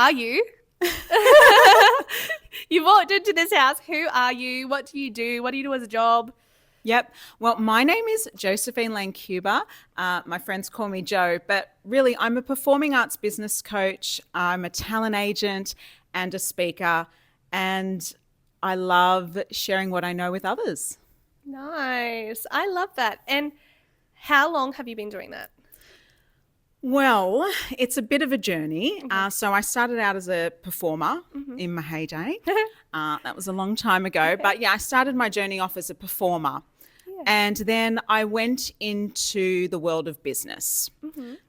are you? You walked into this house. Who are you? What do you do? What do you do as a job? Yep. Well, my name is Josephine Lancuba. My friends call me Jo, but really I'm a performing arts business coach. I'm a talent agent and a speaker, and I love sharing what I know with others. Nice. I love that. And how long have you been doing that? Well, it's a bit of a journey. So I started out as a performer in my heyday. That was a long time ago. But yeah, I started my journey off as a performer. Yeah. And then I went into the world of business.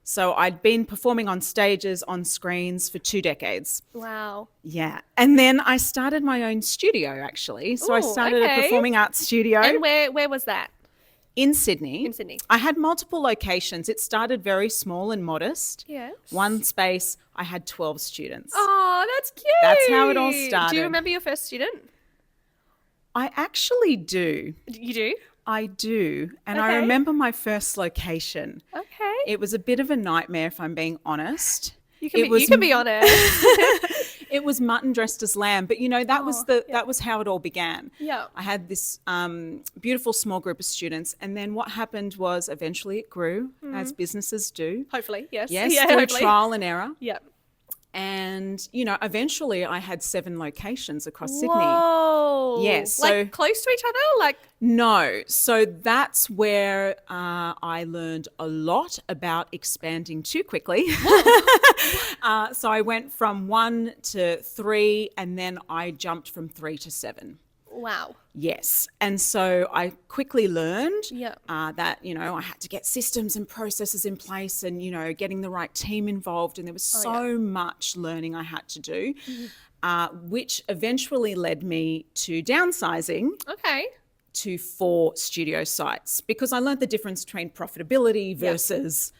So I'd been performing on stages, on screens for 2 decades. Wow. Yeah. And then I started my own studio, actually. So I Ooh, started okay. a performing arts studio. And where was that? In Sydney. In Sydney. I had multiple locations. It started very small and modest. Yes. One space, I had 12 students. Oh, that's cute. That's how it all started. Do you remember your first student? I actually do. You do? I do. And I Okay. remember my first location. Okay. It was a bit of a nightmare, if I'm being honest. You can be honest. It was mutton dressed as lamb, but that was yeah. that was how it all began. Yeah. I had this beautiful small group of students, and then what happened was eventually it grew, as businesses do. Hopefully, yes. Yes, Yeah, through hopefully. trial and error. Yeah. And eventually I had 7 locations across Sydney. Whoa. Yes, Like so- close to each other? Like No. So that's where I learned a lot about expanding too quickly. So I went from 1 to 3, and then I jumped from 3 to 7. wow. Yes. And so I quickly learned Yeah. that, I had to get systems and processes in place and, getting the right team involved. And there was so much learning I had to do, which eventually led me to downsizing Okay. to 4 studio sites, because I learned the difference between profitability versus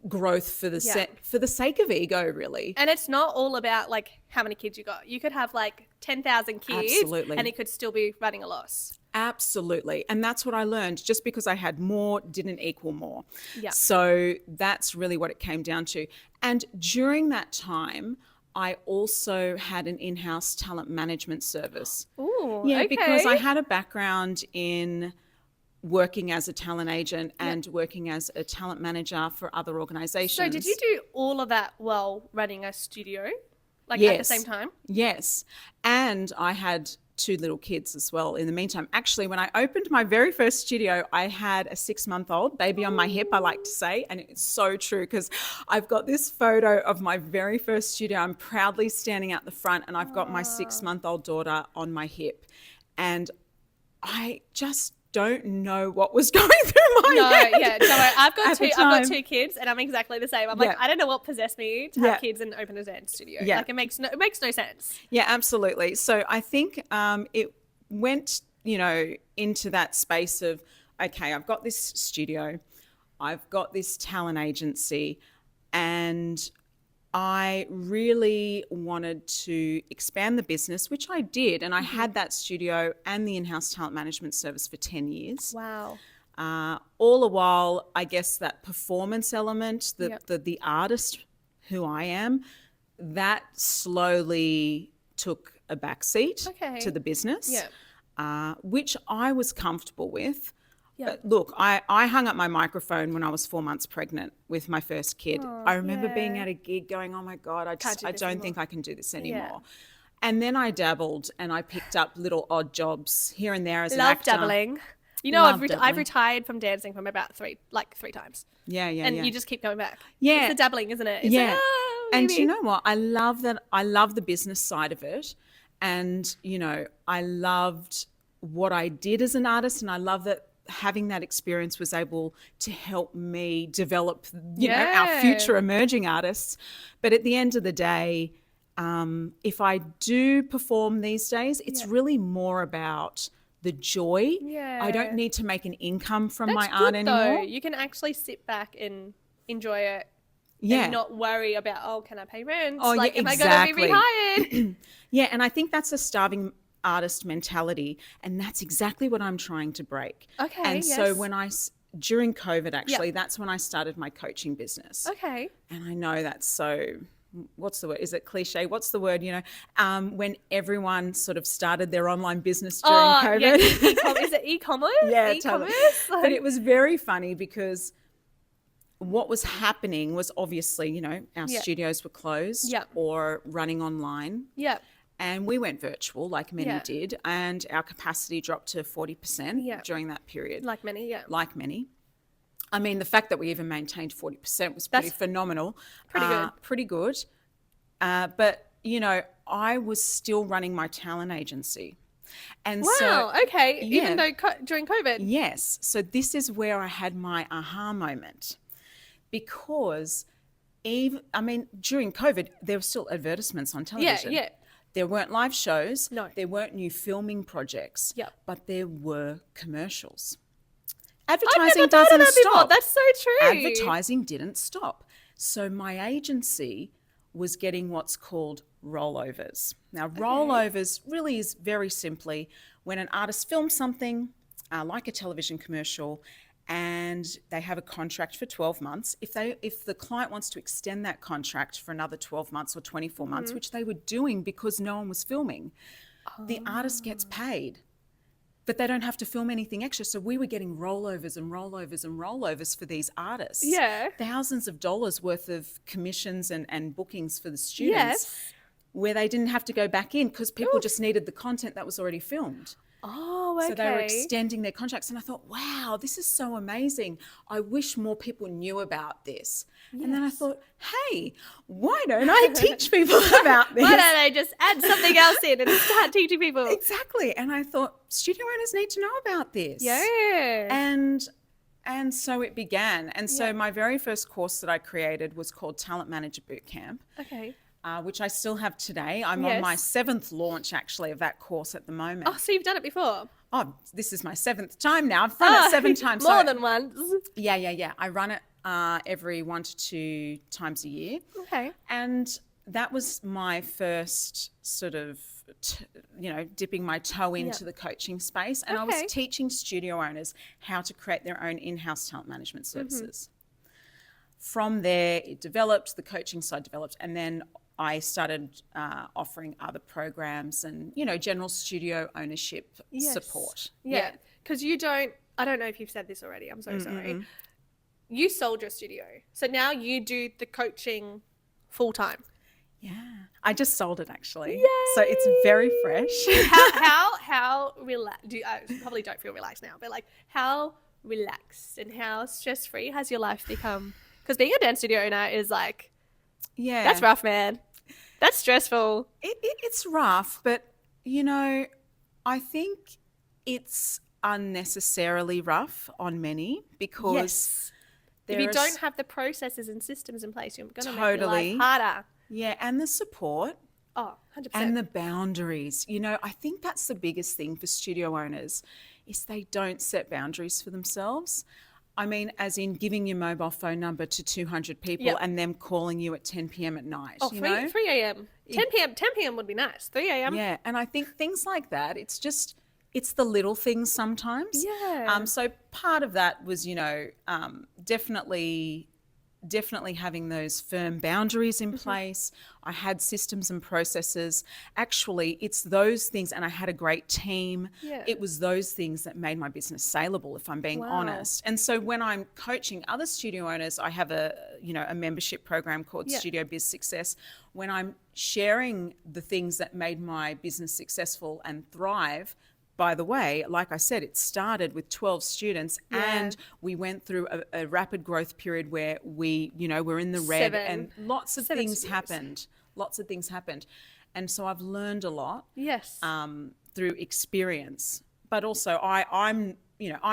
growth for the for the sake of ego, really. And it's not all about like how many kids you got. You could have like 10,000 kids Absolutely. and it could still be running a loss. Absolutely. And that's what I learned. Just because I had more didn't equal more. Yeah. So that's really what it came down to. And during that time, I also had an in-house talent management service. Ooh, Yeah, okay. because I had a background in working as a talent agent and working as a talent manager for other organizations. So did you do all of that while running a studio? Like at the Yes. same time? Yes. And I had 2 little kids as well in the meantime. Actually, when I opened my very first studio, I had a 6-month-old baby on my hip, I like to say. And it's so true, because I've got this photo of my very first studio. I'm proudly standing out the front, and I've got my 6-month-old daughter on my hip. And I just don't know what was going through my No, head. yeah, don't worry. I've got at the two. I've got time. 2 kids, and I'm exactly the same. I'm Yeah. like, I don't know what possessed me to have Yeah. kids and open a dance studio. Yeah. Like it makes no sense. Yeah, absolutely. So I think it went, into that space of, okay, I've got this studio, I've got this talent agency, and I really wanted to expand the business, which I did. And I had that studio and the in-house talent management service for 10 years. Wow. All the while, I guess that performance element, Yep. the artist who I am, that slowly took a backseat Okay. to the business, Yeah. which I was comfortable with. Yeah. But look, I hung up my microphone when I was 4 months pregnant with my first kid. I remember being yeah. at a gig going, oh my God, I do this don't anymore. think I can do this anymore. Yeah. And then I dabbled, and I picked up little odd jobs here and there as an Love actor. dabbling. Love I've dabbling. retired from dancing from about 3 times. Yeah, And yeah. you just keep going back. Yeah. It's the dabbling, isn't it? It's Yeah. like, oh, And maybe. you know what? I love that. I love the business side of it. And, I loved what I did as an artist. And I love that having that experience was able to help me develop, our future emerging artists. But at the end of the day, if I do perform these days, it's really more about the joy. Yeah. I don't need to make an income from That's my art good, anymore. though. You can actually sit back and enjoy it. Yeah. And not worry about, can I pay rent? Oh, like, yeah, am I going to be exactly. rehired? Yeah, and I think that's a starving artist mentality, and that's exactly what I'm trying to break. Okay, And so yes. when during COVID, actually, that's when I started my coaching business. Okay. And I know that's so what's the word? Is it cliche? What's the word? When everyone sort of started their online business during COVID. Yeah, is it e-commerce? Yeah, E-commerce? totally. But it was very funny because what was happening was obviously, our studios were closed or running online. Yeah. And we went virtual like many did, and our capacity dropped to 40% during that period. Like many, yeah. Like many. I mean, the fact that we even maintained 40% was pretty phenomenal. Pretty good. Pretty good. But, I was still running my talent agency. And okay. Even though during COVID. Yes. So this is where I had my aha moment. Because during COVID, there were still advertisements on television. Yeah. There weren't live shows. No. There weren't new filming projects. Yep. But there were commercials. I've Advertising never thought of doesn't that before. stop. That's so true. Advertising didn't stop. So my agency was getting what's called rollovers. Now, rollovers really is very simply when an artist films something like a television commercial and they have a contract for 12 months. If the client wants to extend that contract for another 12 months or 24 months, which they were doing because no one was filming, the artist gets paid. But they don't have to film anything extra. So we were getting rollovers and rollovers and rollovers for these artists. Yeah. Thousands of dollars worth of commissions and bookings for the students where they didn't have to go back in because people just needed the content that was already filmed. Oh, okay. So they were extending their contracts. And I thought, wow, this is so amazing. I wish more people knew about this. Yes. And then I thought, hey, why don't I teach people about this? Why don't I just add something else in and start teaching people? Exactly. And I thought, studio owners need to know about this. Yeah. And so it began. And so my very first course that I created was called Talent Manager Bootcamp. Okay. Which I still have today. I'm on my 7th launch, actually, of that course at the moment. Oh, so you've done it before? Oh, this is my 7th time now. I've run it 7 times. More than once. Yeah. I run it every 1 to 2 times a year. Okay. And that was my first sort of, dipping my toe into the coaching space. And I was teaching studio owners how to create their own in-house talent management services. From there, it developed, the coaching side developed, and then I started offering other programs and, general studio ownership support. Yeah, because I don't know if you've said this already, I'm so sorry. You sold your studio. So now you do the coaching full time. Yeah, I just sold it actually. Yay! So it's very fresh. How relaxed, I probably don't feel relaxed now, but like how relaxed and how stress-free has your life become? Because being a dance studio owner is like, that's rough, man. That's stressful. It's rough, but, I think it's unnecessarily rough on many because if you don't have the processes and systems in place, you're going to make your life harder. Yeah, and the support. Oh, 100%. And the boundaries. I think that's the biggest thing for studio owners is they don't set boundaries for themselves. I mean, as in giving your mobile phone number to 200 people and them calling you at 10 p.m. at night. Oh, 3 a.m. 10 p.m. would be nice. 3 a.m. Yeah, and I think things like that, it's the little things sometimes. Yeah. So part of that was, definitely having those firm boundaries in place. I had systems and processes. Actually, it's those things, and I had a great team. Yeah. It was those things that made my business saleable, if I'm being honest. And so when I'm coaching other studio owners, I have a membership program called Studio Biz Success. When I'm sharing the things that made my business successful and thrive, by the way, like I said, it started with 12 students and we went through a rapid growth period where we're in the red and lots of things happened. Lots of things happened. And so I've learned a lot through experience. But also I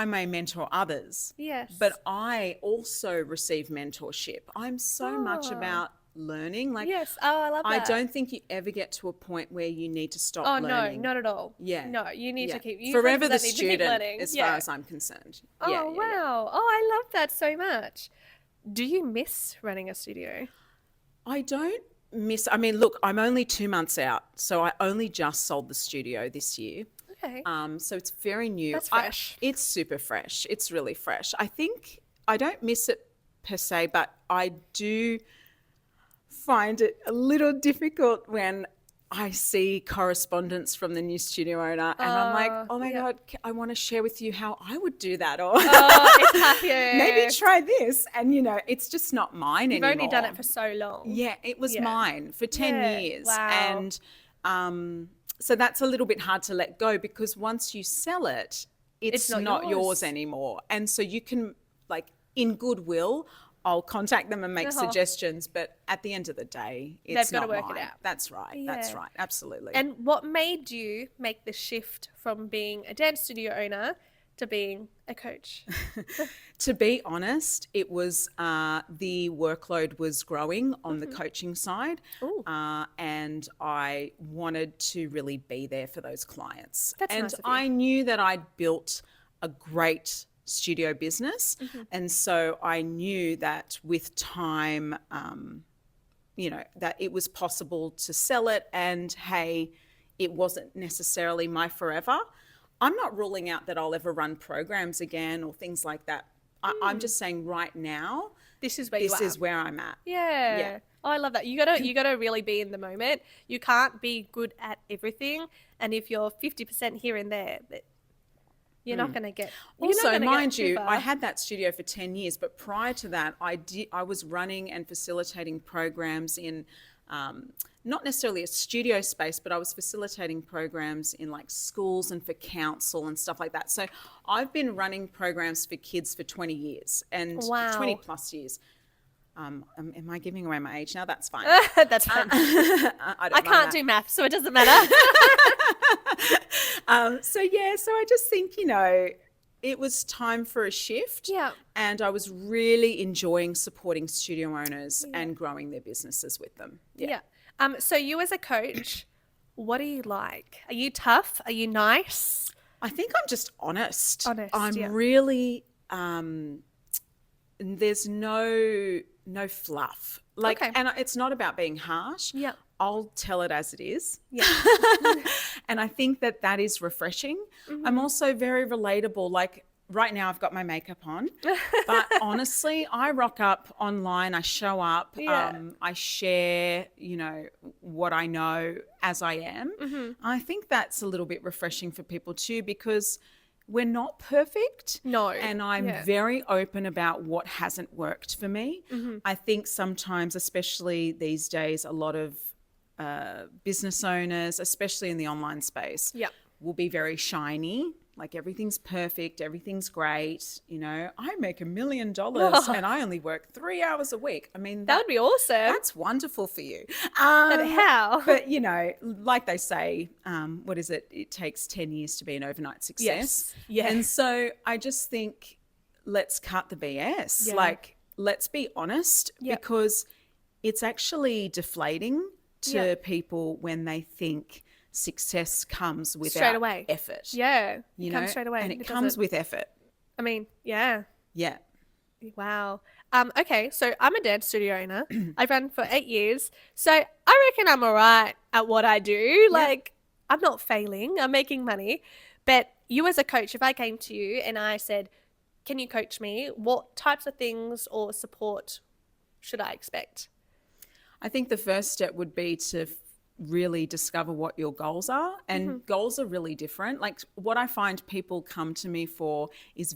may mentor others. Yes. But I also receive mentorship. I'm so much about learning. I love that. I don't think you ever get to a point where you need to stop learning. No, not at all. Yeah. No, you need to keep forever the student as far as I'm concerned. Oh, wow. Oh, I love that so much. Do you miss running a studio? I don't look, I'm only 2 months out, so I only just sold the studio this year. Okay. So it's very new. That's fresh. It's super fresh. It's really fresh. I think I don't miss it per se, but I do find it a little difficult when I see correspondence from the new studio owner and I'm like, oh my God, I want to share with you how I would do that. Or it's happier. maybe try this. And, it's just not mine anymore. You've only done it for so long. Yeah, it was mine for 10 years. Wow. And so that's a little bit hard to let go because once you sell it, it's not yours anymore. And so you can, like, in goodwill, I'll contact them and make suggestions, but at the end of the day, it's They've got not to work mine. it out. That's right. Yeah. That's right. Absolutely. And what made you make the shift from being a dance studio owner to being a coach? To be honest, it was the workload was growing on the coaching side, and I wanted to really be there for those clients. That's and nice of you. I knew that I'd built a great studio business, and so I knew that with time, that it was possible to sell it, and hey, it wasn't necessarily my forever. I'm not ruling out that I'll ever run programs again or things like that. I'm just saying right now, this is where I'm at. Yeah. Oh, I love that. You gotta really be in the moment. You can't be good at everything, and if you're 50% here and there, you're not going to get. Also, mind you, I had that studio for 10 years, but prior to that, I was running and facilitating programs in not necessarily a studio space, but I was facilitating programs in like schools and for council and stuff like that. So I've been running programs for kids for 20 years and 20 plus years. Am I giving away my age now? That's fine. That's fine. I can't do math, so it doesn't matter. So I just think, it was time for a shift. Yeah. And I was really enjoying supporting studio owners and growing their businesses with them. Yeah. So you as a coach, what are you like? Are you tough? Are you nice? I think I'm just honest. I'm yeah. really, there's no fluff. And it's not about being harsh. Yeah. I'll tell it as it is. Yeah. And I think that is refreshing. I'm also very relatable. Like right now I've got my makeup on, but honestly, I rock up online, I show up, I share, what I know as I am. I think that's a little bit refreshing for people too, because we're not perfect. No. And I'm very open about what hasn't worked for me. I think sometimes, especially these days, a lot of business owners, especially in the online space, will be very shiny. Like everything's perfect, everything's great. I make $1 million and I only work 3 hours a week. I mean, that would be awesome. That's wonderful for you. But how? But like they say, what is it? It takes 10 years to be an overnight success. Yes. And so I just think, let's cut the BS. Yeah. Like, let's be honest, because it's actually deflating to people when they think success comes without effort. Yeah. It comes straight away. And it comes with effort. I mean, yeah. Yeah. Wow. Okay, so I'm a dance studio owner. I've run for 8 years. So I reckon I'm all right at what I do. Like, I'm not failing. I'm making money. But you as a coach, if I came to you and I said, can you coach me? What types of things or support should I expect? I think the first step would be to really discover what your goals are, and goals are really different. Like what I find people come to me for is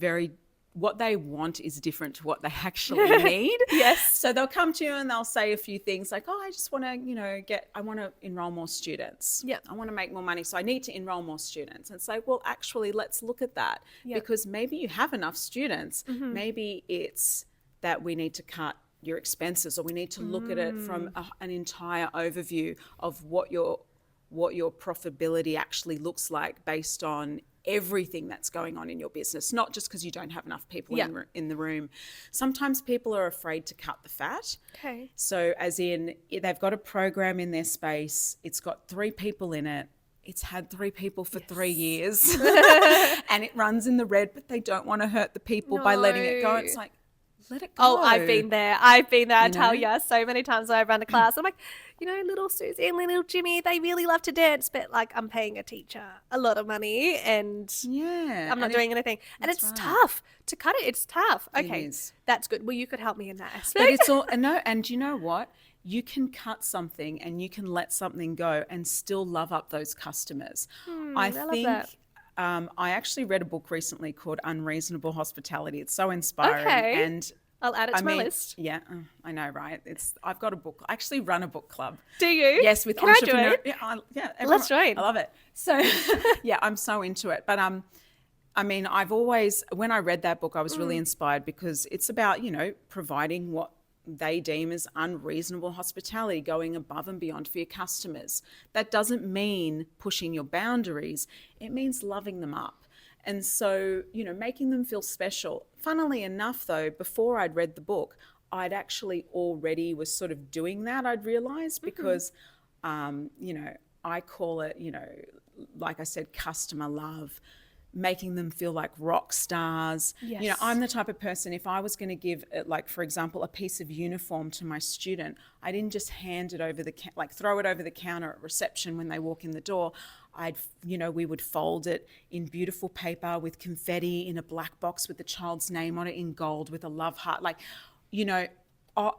what they want is different to what they actually need. Yes. So they'll come to you and they'll say a few things like, I just want to, I want to enroll more students. Yeah. I want to make more money. So I need to enroll more students. And say, well, actually, let's look at that because maybe you have enough students. Maybe it's that we need to cut your expenses, or we need to look at it from an entire overview of what your profitability actually looks like based on everything that's going on in your business, not just because you don't have enough people in the room. Sometimes people are afraid to cut the fat. Okay. So as in, they've got a program in their space, it's got 3 people in it, it's had 3 people for 3 years and it runs in the red, but they don't want to hurt the people by letting it go. It's like, let it go. Oh, I've been there. I tell you so many times I've run a class. I'm like, little Susie and little Jimmy, they really love to dance, but like I'm paying a teacher a lot of money and I'm not doing anything. And it's tough to cut it. It's tough. Okay, that's good. Well, you could help me in that aspect. But it's all, no, and you know what? you can cut something and you can let something go and still love up those customers. I love think that. I actually read a book recently called Unreasonable Hospitality. It's so inspiring. Okay. And I'll add it to my list. yeah, I know, right? I've got a book. I actually run a book club. Do you? Yes, with Can I entrepreneur. join? Yeah, Let's join. I love it. So yeah, I'm so into it. But I mean, when I read that book, I was really inspired because it's about, providing what they deem as unreasonable hospitality, going above and beyond for your customers. That doesn't mean pushing your boundaries. It means loving them up. And so, making them feel special. Funnily enough, though, before I'd read the book, I'd actually already was sort of doing that, I'd realized, because, I call it, like I said, customer love, making them feel like rock stars. Yes. I'm the type of person, if I was going to give, like, for example, a piece of uniform to my student, I didn't just hand it over throw it over the counter at reception when they walk in the door. We would fold it in beautiful paper with confetti in a black box with the child's name on it in gold with a love heart,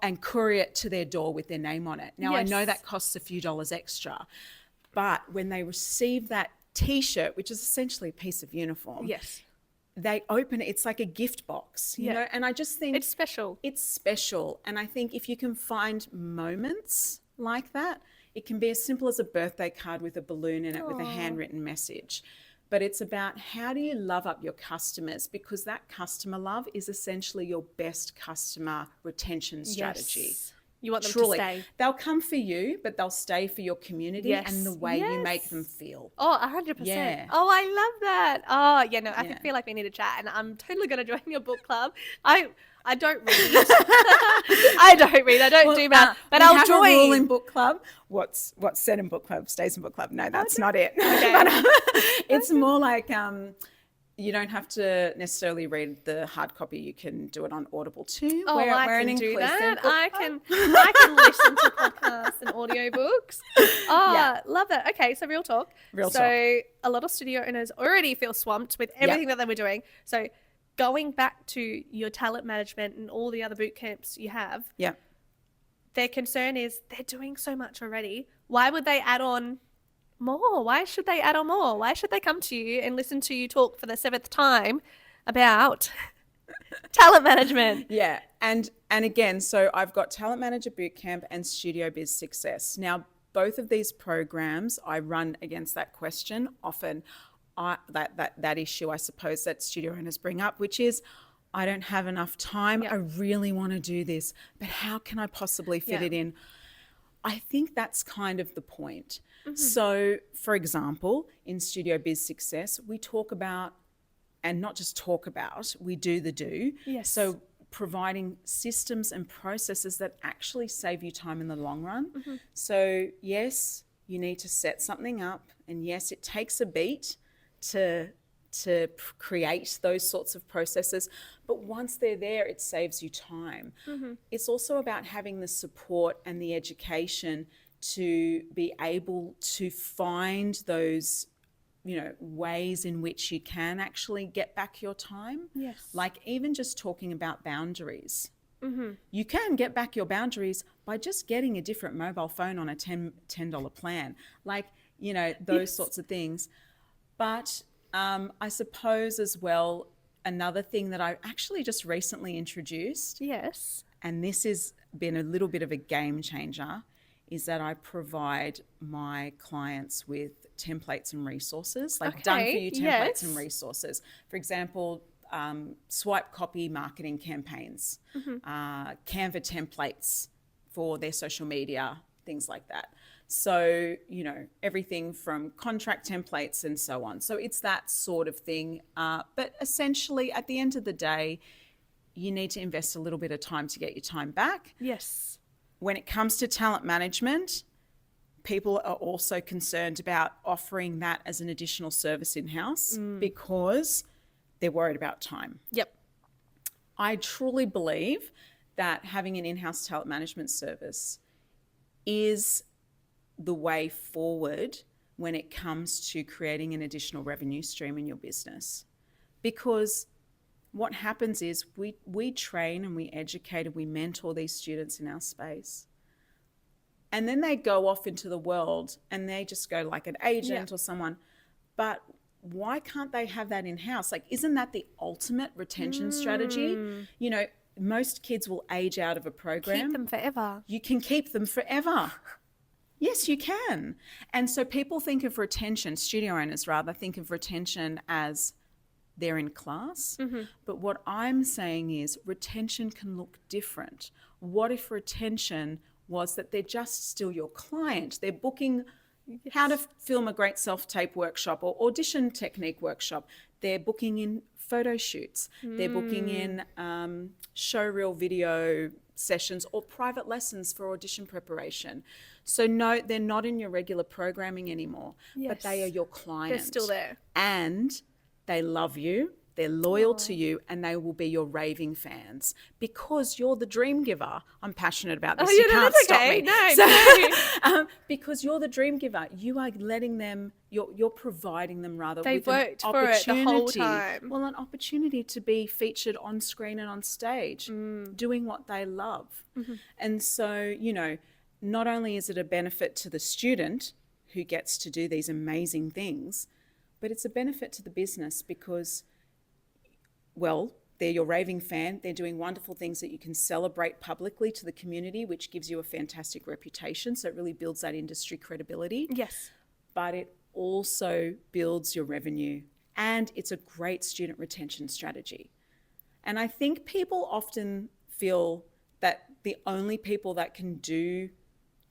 and courier it to their door with their name on it. Now, Yes. I know that costs a few dollars extra, but when they receive that T-shirt, which is essentially a piece of uniform, Yes. they open it. It's like a gift box, you know. And I just think It's special. It's special, and I think if you can find moments like that, it can be as simple as a birthday card with a balloon in it with a handwritten message. But it's about how do you love up your customers, because that customer love is essentially your best customer retention strategy. Yes. You want them Truly. to stay. They'll come for you, but they'll stay for your community Yes. and the way you make Yes. them feel. Oh, 100%. Yeah. Oh, I love that. Oh, yeah, no, I Yeah. feel like we need to chat, and I'm totally going to join your book club. I don't read. I don't read. I don't do math, but we I'll have join. a rule in book club. What's said in book club stays in book club. No, that's not it. Okay. But, it's more like you don't have to necessarily read the hard copy. You can do it on Audible too. Oh, we're I an can do inclusive that. book I club. can listen to podcasts and audiobooks. Oh, Yeah. love that. Okay, so real talk. Real so talk. a lot of studio owners already feel swamped with everything that they were doing. So going back to your talent management and all the other boot camps you have, Yeah. their concern is they're doing so much already. Why would they add on more? Why should they add on more? Why should they come to you and listen to you talk for the 7th time about talent management? Yeah. And again, so I've got Talent Manager Bootcamp and Studio Biz Success. Now, both of these programs, I run against that question often, that issue, I suppose, that studio owners bring up, which is, I don't have enough time. Yep. I really want to do this, but how can I possibly fit it in? I think that's kind of the point. Mm-hmm. So, for example, in Studio Biz Success, we talk about, and not just talk about, we do the do. Yes. So providing systems and processes that actually save you time in the long run. Mm-hmm. So yes, you need to set something up, and yes, it takes a beat to create those sorts of processes, but once they're there, it saves you time. Mm-hmm. It's also about having the support and the education to be able to find those, ways in which you can actually get back your time. Yes. Like even just talking about boundaries. Mm-hmm. You can get back your boundaries by just getting a different mobile phone on a $10 plan. Like, those sorts of things. But I suppose as well, another thing that I actually just recently introduced, yes, and this has been a little bit of a game changer, is that I provide my clients with templates and resources, like done for you templates and resources. For example, swipe copy marketing campaigns, Canva templates for their social media, things like that. So, everything from contract templates and so on. So it's that sort of thing. But essentially, at the end of the day, you need to invest a little bit of time to get your time back. Yes. When it comes to talent management, people are also concerned about offering that as an additional service in-house because they're worried about time. Yep. I truly believe that having an in-house talent management service is the way forward when it comes to creating an additional revenue stream in your business. Because what happens is we train and we educate and we mentor these students in our space. And then they go off into the world and they just go like an agent Yeah. or someone. But why can't they have that in-house? Like, isn't that the ultimate retention strategy? You know, most kids will age out of a program. Keep them forever. You can keep them forever. Yes, you can. And so people think of retention, studio owners rather, think of retention as they're in class. But what I'm saying is retention can look different. What if retention was that they're just still your client? They're booking how to film a great self-tape workshop or audition technique workshop. They're booking in photo shoots. They're booking in show reel video sessions or private lessons for audition preparation. So no, they're not in your regular programming anymore, but they are your client. They're still there. And they love you, they're loyal to you, and they will be your raving fans because you're the dream giver. I'm passionate about this. You can't stop me. No. Because you're the dream giver. You are letting them, you're providing them rather They've with worked an for it the whole opportunity. time. Well, an opportunity to be featured on screen and on stage, doing what they love. And so, you know, not only is it a benefit to the student who gets to do these amazing things, but it's a benefit to the business because, well, they're your raving fan. They're doing wonderful things that you can celebrate publicly to the community, which gives you a fantastic reputation. So it really builds that industry credibility. Yes. But it also builds your revenue, and it's a great student retention strategy. And I think people often feel that the only people that can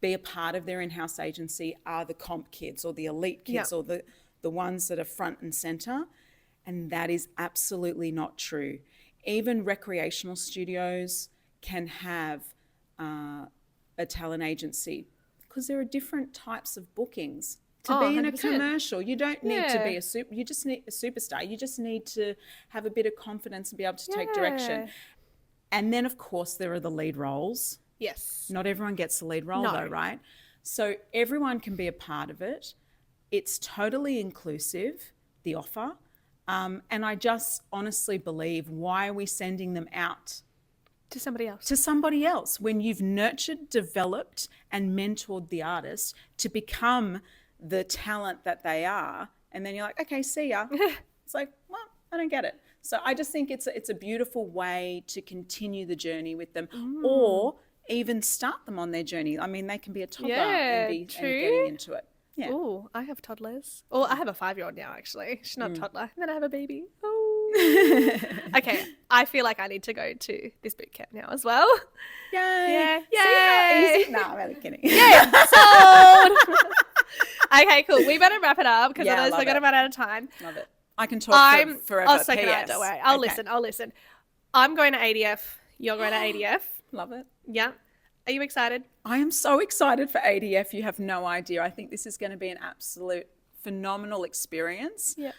be a part of their in-house agency are the comp kids or the elite kids or the ones that are front and center. And that is absolutely not true. Even recreational studios can have a talent agency because there are different types of bookings. To be in a 100%. commercial, you don't need to be you just need a superstar. You just need to have a bit of confidence and be able to take direction. And then, of course, there are the lead roles. Yes. Not everyone gets the lead role though, right? So everyone can be a part of it. It's totally inclusive, the offer. And I just honestly believe, why are we sending them out To somebody else. to somebody else when you've nurtured, developed, and mentored the artist to become the talent that they are? And then you're like, okay, see ya. It's like, well, I don't get it. So I just think it's a beautiful way to continue the journey with them, or even start them on their journey. I mean, they can be a toddler and getting into it. Yeah. Oh, I have toddlers. Oh, I have a 5-year-old now, actually. She's not a toddler. And then I have a baby. Oh. Okay, I feel like I need to go to this boot camp now as well. Yay. Yeah. See how Yay. easy? No, I'm only kidding. Yeah, sold. Okay, cool. We better wrap it up because Yeah, otherwise love we're going to it. run out of time. Love it. I can talk forever. I'll second it. Don't worry. I'll Okay. listen. I'm going to ADF. You're going to ADF. Love it. Yeah. Are you excited? I am so excited for ADF. You have no idea. I think this is going to be an absolute phenomenal experience. Yeah.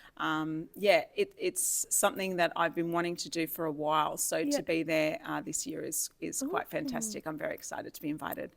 It's something that I've been wanting to do for a while. So to be there this year is quite fantastic. I'm very excited to be invited.